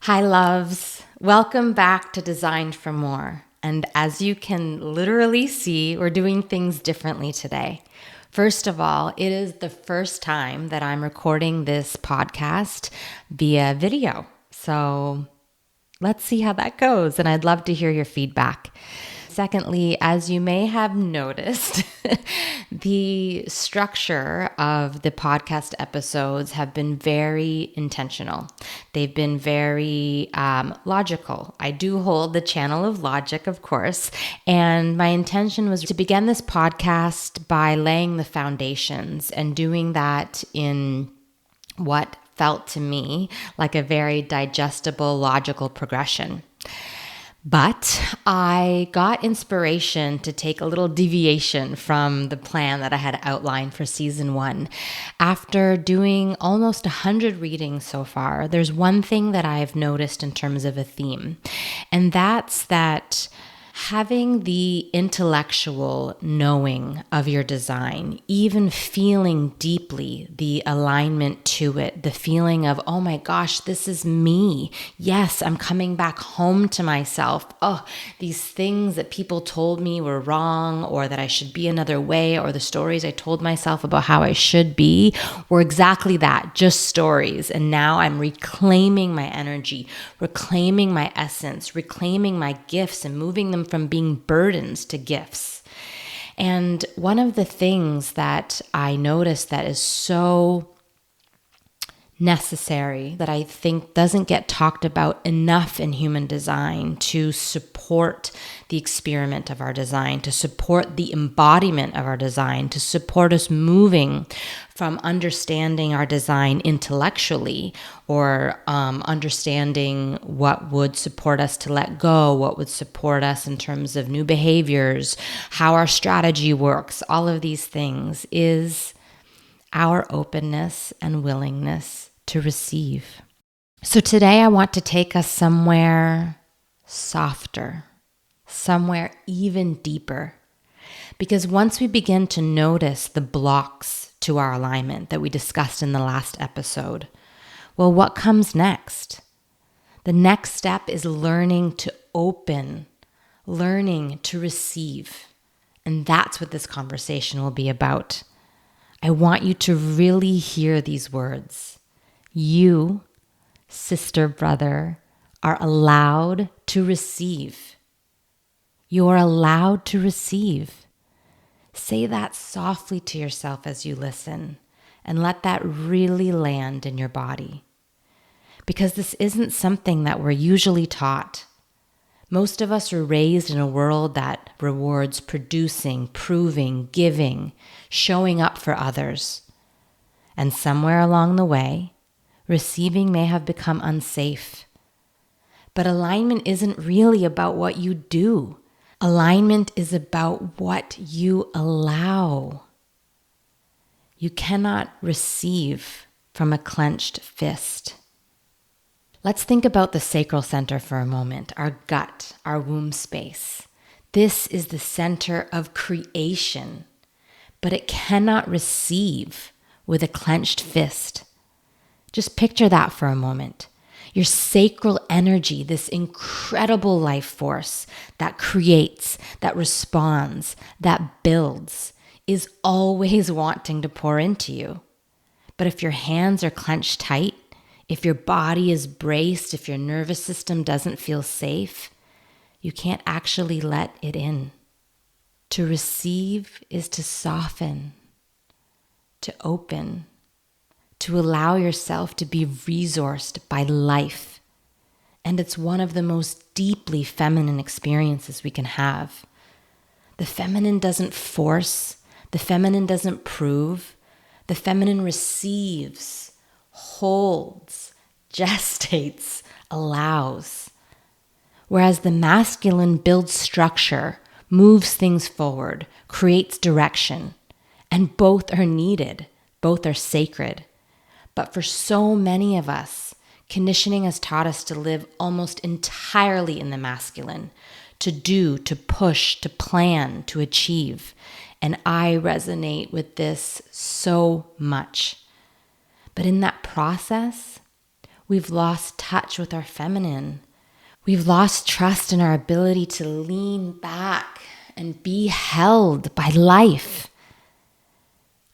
Hi, loves. Welcome back to Designed for More. And as you can literally see, we're doing things differently today. First of all, it is the first time that I'm recording this podcast via video. So let's see how that goes. And I'd love to hear your feedback. Secondly, as you may have noticed, the structure of the podcast episodes have been very intentional. They've been very logical. I do hold the channel of logic, of course, and my intention was to begin this podcast by laying the foundations and doing that in what felt to me like a very digestible, logical progression. But I got inspiration to take a little deviation from the plan that I had outlined for season 1. After doing almost 100 readings so far, there's one thing that I've noticed in terms of a theme, and that's that having the intellectual knowing of your design, even feeling deeply the alignment to it, the feeling of, oh my gosh, this is me. Yes, I'm coming back home to myself. Oh, these things that people told me were wrong, or that I should be another way, or the stories I told myself about how I should be were exactly that, just stories. And now I'm reclaiming my energy, reclaiming my essence, reclaiming my gifts, and moving them from being burdens to gifts. And one of the things that I noticed that is so necessary, that I think doesn't get talked about enough in human design to support the experiment of our design, to support the embodiment of our design, to support us moving from understanding our design intellectually, or understanding what would support us to let go, what would support us in terms of new behaviors, how our strategy works, all of these things, is our openness and willingness to receive. So today I want to take us somewhere softer, somewhere even deeper. Because once we begin to notice the blocks to our alignment that we discussed in the last episode, well, what comes next? The next step is learning to open, learning to receive. And that's what this conversation will be about. I want you to really hear these words. You, sister, brother, are allowed to receive. You're allowed to receive. Say that softly to yourself as you listen, and let that really land in your body. Because this isn't something that we're usually taught. Most of us are raised in a world that rewards producing, proving, giving, showing up for others. And somewhere along the way, receiving may have become unsafe. But alignment isn't really about what you do. Alignment is about what you allow. You cannot receive from a clenched fist. Let's think about the sacral center for a moment, our gut, our womb space. This is the center of creation, but it cannot receive with a clenched fist. Just picture that for a moment. Your sacral energy, this incredible life force that creates, that responds, that builds, is always wanting to pour into you. But if your hands are clenched tight, if your body is braced, if your nervous system doesn't feel safe, you can't actually let it in. To receive is to soften, to open, to allow yourself to be resourced by life. And it's one of the most deeply feminine experiences we can have. The feminine doesn't force, the feminine doesn't prove, the feminine receives, holds, gestates, allows. Whereas the masculine builds structure, moves things forward, creates direction, and both are needed, both are sacred. But for so many of us, conditioning has taught us to live almost entirely in the masculine, to do, to push, to plan, to achieve. And I resonate with this so much. But in that process, We've lost touch with our feminine. We've lost trust in our ability to lean back and be held by life.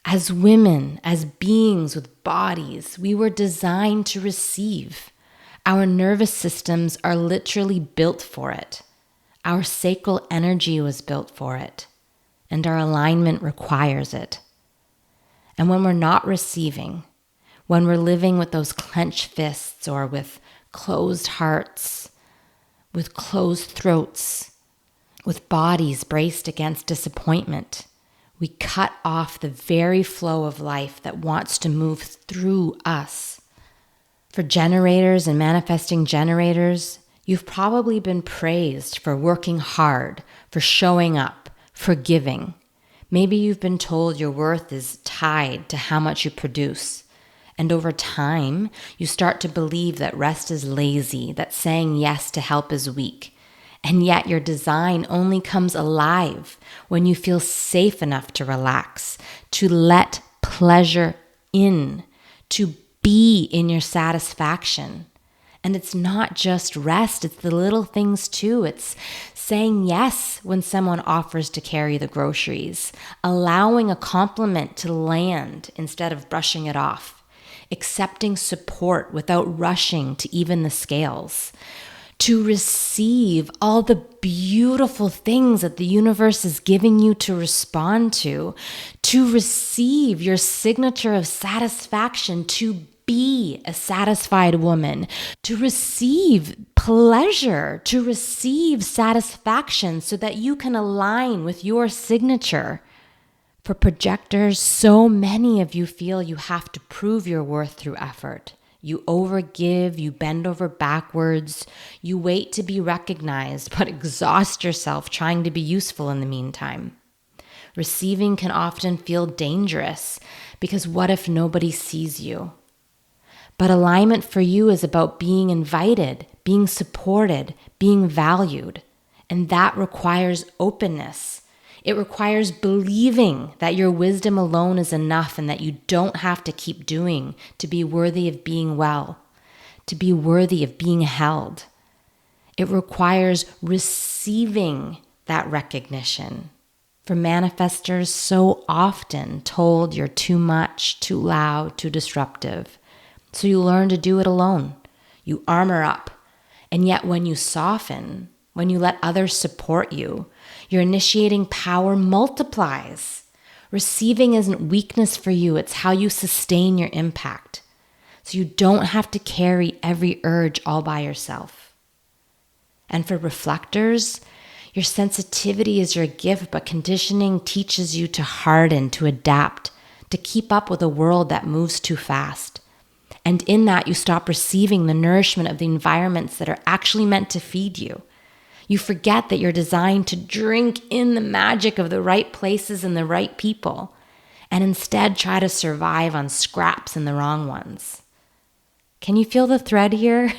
As women, as beings with bodies, we were designed to receive. Our nervous systems are literally built for it. Our sacral energy was built for it, and our alignment requires it. And when we're not receiving, when we're living with those clenched fists or with closed hearts, with closed throats, with bodies braced against disappointment, we cut off the very flow of life that wants to move through us. For generators and manifesting generators, you've probably been praised for working hard, for showing up, for giving. Maybe you've been told your worth is tied to how much you produce. And over time, you start to believe that rest is lazy, that saying yes to help is weak. And yet your design only comes alive when you feel safe enough to relax, to let pleasure in, to be in your satisfaction. And it's not just rest, it's the little things too. It's saying yes when someone offers to carry the groceries, allowing a compliment to land instead of brushing it off, accepting support without rushing to even the scales, to receive all the beautiful things that the universe is giving you to respond to receive your signature of satisfaction, to be a satisfied woman, to receive pleasure, to receive satisfaction so that you can align with your signature. For projectors, so many of you feel you have to prove your worth through effort. You overgive, you bend over backwards, you wait to be recognized, but exhaust yourself trying to be useful in the meantime. Receiving can often feel dangerous because what if nobody sees you? But alignment for you is about being invited, being supported, being valued. And that requires openness. It requires believing that your wisdom alone is enough and that you don't have to keep doing to be worthy of being well, to be worthy of being held. It requires receiving that recognition. For manifestors, so often told you're too much, too loud, too disruptive. So you learn to do it alone. You armor up. And yet when you soften, when you let others support you, your initiating power multiplies. Receiving isn't weakness for you, it's how you sustain your impact. So you don't have to carry every urge all by yourself. And for reflectors, your sensitivity is your gift, but conditioning teaches you to harden, to adapt, to keep up with a world that moves too fast. And in that, you stop receiving the nourishment of the environments that are actually meant to feed you. You forget that you're designed to drink in the magic of the right places and the right people, and instead try to survive on scraps and the wrong ones. Can you feel the thread here?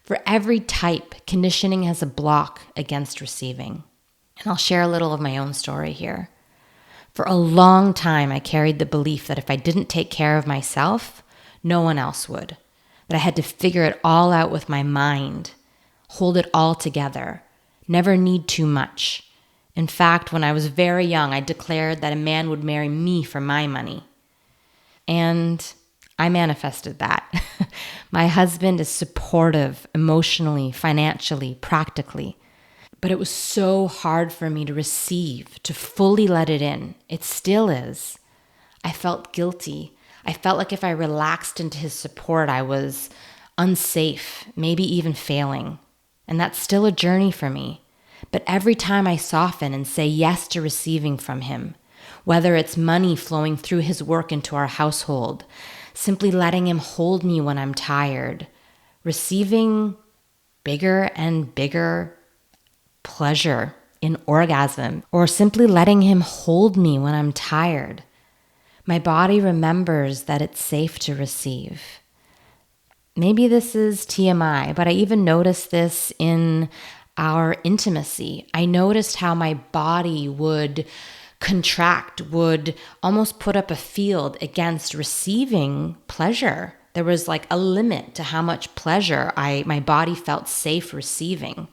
For every type, conditioning has a block against receiving. And I'll share a little of my own story here. For a long time, I carried the belief that if I didn't take care of myself, no one else would. That I had to figure it all out with my mind, hold it all together, never need too much. In fact, when I was very young, I declared that a man would marry me for my money. And I manifested that. My husband is supportive emotionally, financially, practically. But it was so hard for me to receive, to fully let it in. It still is. I felt guilty. I felt like if I relaxed into his support, I was unsafe, maybe even failing. And that's still a journey for me. But every time I soften and say yes to receiving from him, whether it's money flowing through his work into our household, simply letting him hold me when I'm tired, receiving bigger and bigger pleasure in orgasm, or simply letting him hold me when I'm tired, my body remembers that it's safe to receive. Maybe this is TMI, but I even noticed this in our intimacy. I noticed how my body would contract, would almost put up a field against receiving pleasure, There was like a limit to how much pleasure my body felt safe receiving.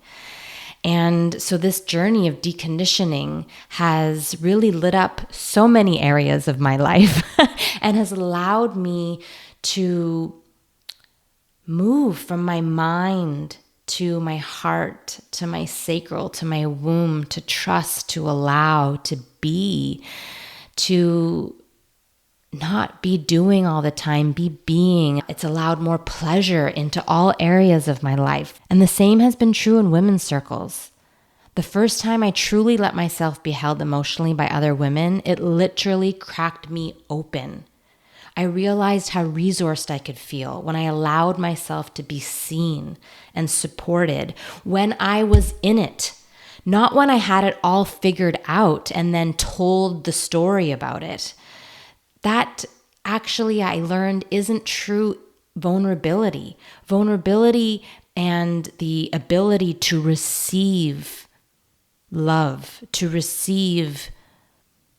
And so this journey of deconditioning has really lit up so many areas of my life and has allowed me to move from my mind to my heart, to my sacral, to my womb, to trust, to allow, to be, to not be doing all the time, be being. It's allowed more pleasure into all areas of my life. And the same has been true in women's circles. The first time I truly let myself be held emotionally by other women, it literally cracked me open. I realized how resourced I could feel when I allowed myself to be seen and supported when I was in it, not when I had it all figured out and then told the story about it. That actually I learned isn't true vulnerability. Vulnerability and the ability to receive love, to receive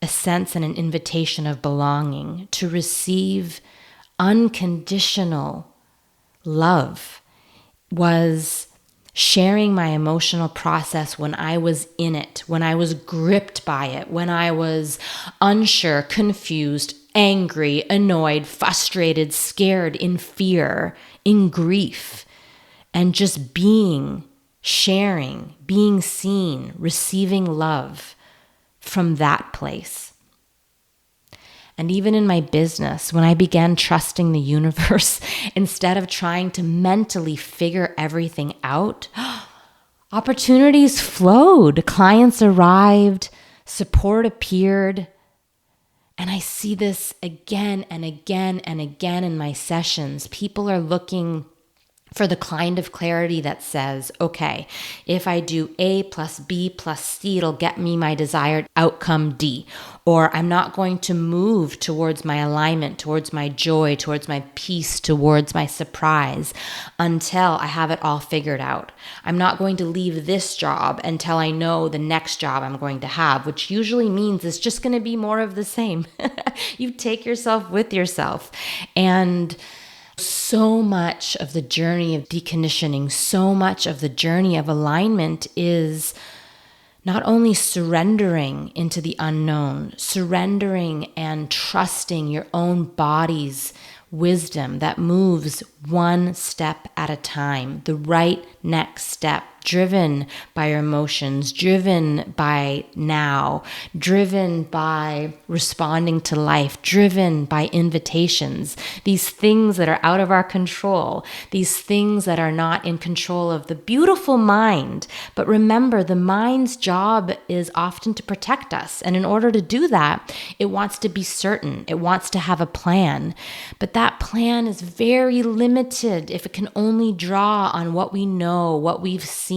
a sense and an invitation of belonging, to receive unconditional love, was sharing my emotional process when I was in it, when I was gripped by it, when I was unsure, confused, angry, annoyed, frustrated, scared, in fear, in grief, and just being, sharing, being seen, receiving love from that place. And even in my business, when I began trusting the universe instead of trying to mentally figure everything out, opportunities flowed, clients arrived, support appeared. And I see this again and again and again in my sessions. People are looking for the kind of clarity that says, okay, if I do A plus B plus C, it'll get me my desired outcome D. Or I'm not going to move towards my alignment, towards my joy, towards my peace, towards my surprise until I have it all figured out. I'm not going to leave this job until I know the next job I'm going to have, which usually means it's just going to be more of the same. You take yourself with yourself. And so much of the journey of deconditioning, so much of the journey of alignment is not only surrendering into the unknown, surrendering and trusting your own body's wisdom that moves one step at a time, the right next step, driven by your emotions, driven by now, driven by responding to life, driven by invitations, these things that are out of our control, these things that are not in control of the beautiful mind. But remember, the mind's job is often to protect us. And in order to do that, it wants to be certain. It wants to have a plan. But that plan is very limited if it can only draw on what we know, what we've seen.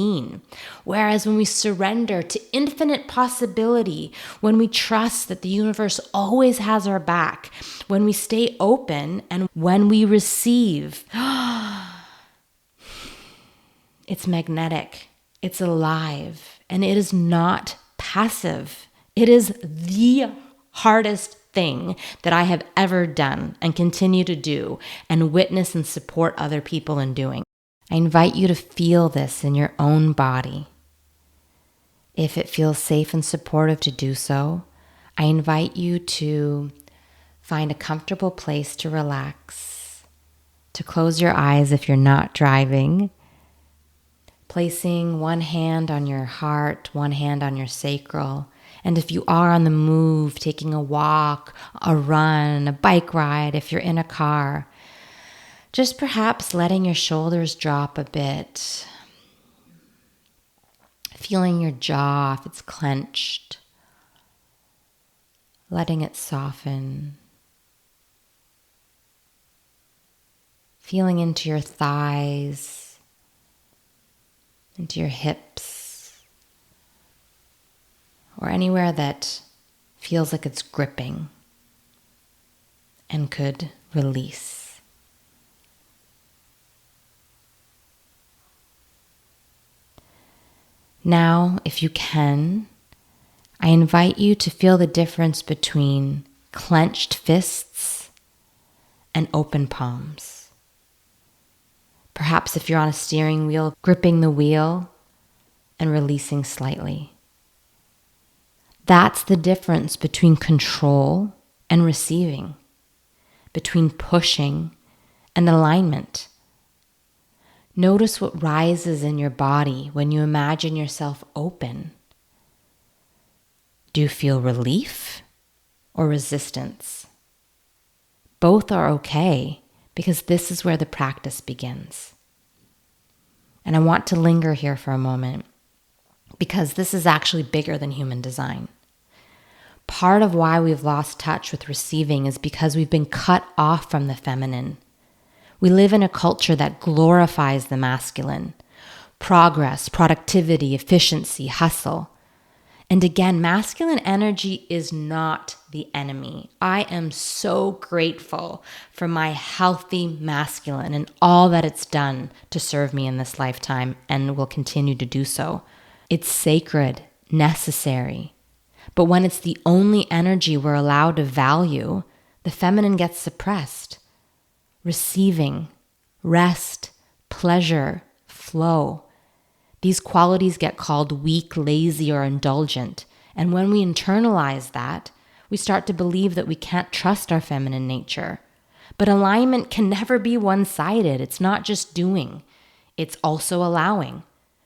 Whereas when we surrender to infinite possibility, when we trust that the universe always has our back, when we stay open and when we receive, it's magnetic, it's alive, and it is not passive. It is the hardest thing that I have ever done and continue to do and witness and support other people in doing. I invite you to feel this in your own body. If it feels safe and supportive to do so, I invite you to find a comfortable place to relax, to close your eyes if you're not driving, placing one hand on your heart, one hand on your sacral. And if you are on the move, taking a walk, a run, a bike ride, if you're in a car, just perhaps letting your shoulders drop a bit, feeling your jaw if it's clenched, letting it soften, feeling into your thighs, into your hips, or anywhere that feels like it's gripping and could release. Now, if you can, I invite you to feel the difference between clenched fists and open palms. Perhaps if you're on a steering wheel, gripping the wheel and releasing slightly. That's the difference between control and receiving, between pushing and alignment. Notice what rises in your body when you imagine yourself open. Do you feel relief or resistance? Both are okay because this is where the practice begins. And I want to linger here for a moment because this is actually bigger than human design. Part of why we've lost touch with receiving is because we've been cut off from the feminine. We live in a culture that glorifies the masculine. Progress, productivity, efficiency, hustle. And again, masculine energy is not the enemy. I am so grateful for my healthy masculine and all that it's done to serve me in this lifetime and will continue to do so. It's sacred, necessary. But when it's the only energy we're allowed to value, the feminine gets suppressed. Receiving, rest, pleasure, flow. These qualities get called weak, lazy, or indulgent. And when we internalize that, we start to believe that we can't trust our feminine nature. But alignment can never be one-sided. It's not just doing. It's also allowing.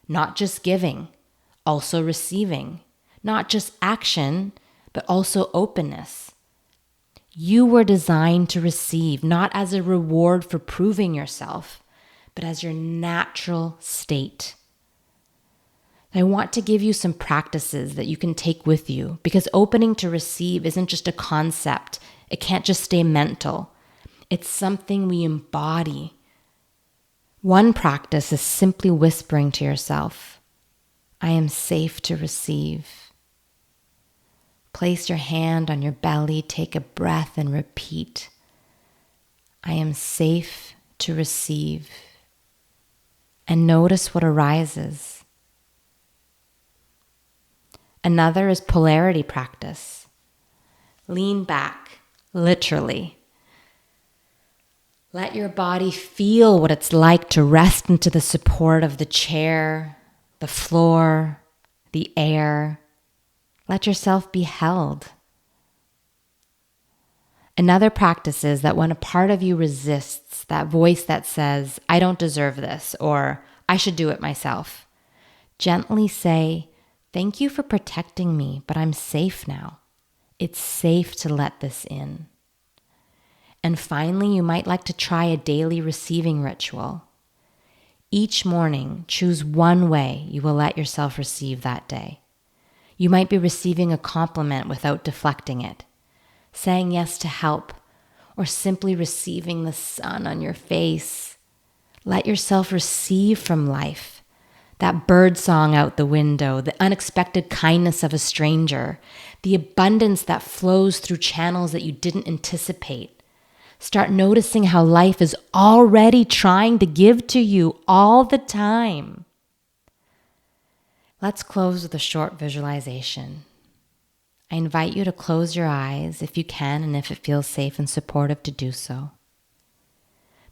Not just giving. Also receiving. Not just action, but also openness. You were designed to receive, not as a reward for proving yourself, but as your natural state. I want to give you some practices that you can take with you because opening to receive isn't just a concept. It can't just stay mental. It's something we embody. One practice is simply whispering to yourself, I am safe to receive. Place your hand on your belly, take a breath and repeat, I am safe to receive. And notice what arises. Another is polarity practice. Lean back, literally. Let your body feel what it's like to rest into the support of the chair, the floor, the air. Let yourself be held. Another practice is that when a part of you resists, that voice that says, I don't deserve this, or I should do it myself, gently say, thank you for protecting me, but I'm safe now. It's safe to let this in. And finally, you might like to try a daily receiving ritual. Each morning, choose one way you will let yourself receive that day. You might be receiving a compliment without deflecting it, saying yes to help, or simply receiving the sun on your face. Let yourself receive from life. That bird song out the window, the unexpected kindness of a stranger, the abundance that flows through channels that you didn't anticipate. Start noticing how life is already trying to give to you all the time. Let's close with a short visualization. I invite you to close your eyes if you can and if it feels safe and supportive to do so.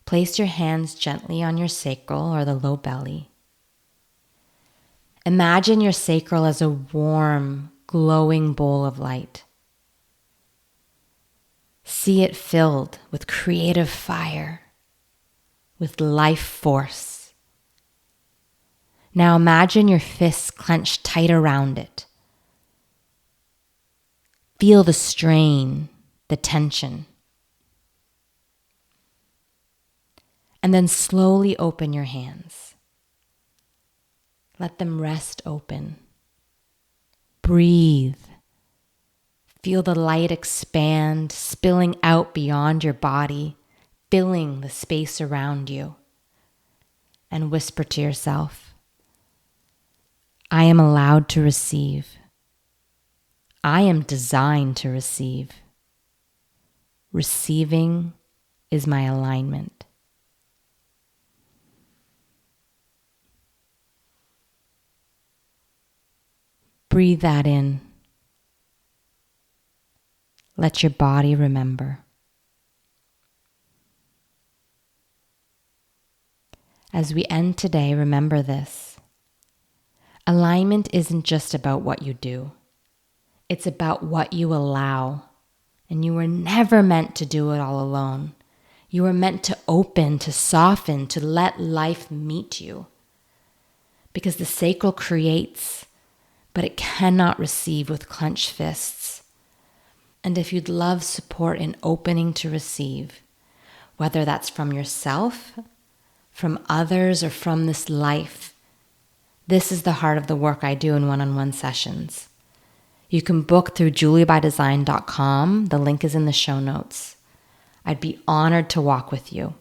Place your hands gently on your sacral or the low belly. Imagine your sacral as a warm, glowing bowl of light. See it filled with creative fire, with life force. Now imagine your fists clenched tight around it. Feel the strain, the tension. And then slowly open your hands. Let them rest open. Breathe. Feel the light expand, spilling out beyond your body, filling the space around you. And whisper to yourself, I am allowed to receive. I am designed to receive. Receiving is my alignment. Breathe that in. Let your body remember. As we end today, remember this. Alignment isn't just about what you do. It's about what you allow. And you were never meant to do it all alone. You were meant to open, to soften, to let life meet you. Because the sacral creates, but it cannot receive with clenched fists. And if you'd love support in opening to receive, whether that's from yourself, from others, or from this life, this is the heart of the work I do in one-on-one sessions. You can book through juliebydesign.com. The link is in the show notes. I'd be honored to walk with you.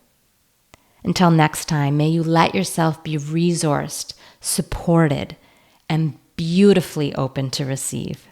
Until next time, may you let yourself be resourced, supported, and beautifully open to receive.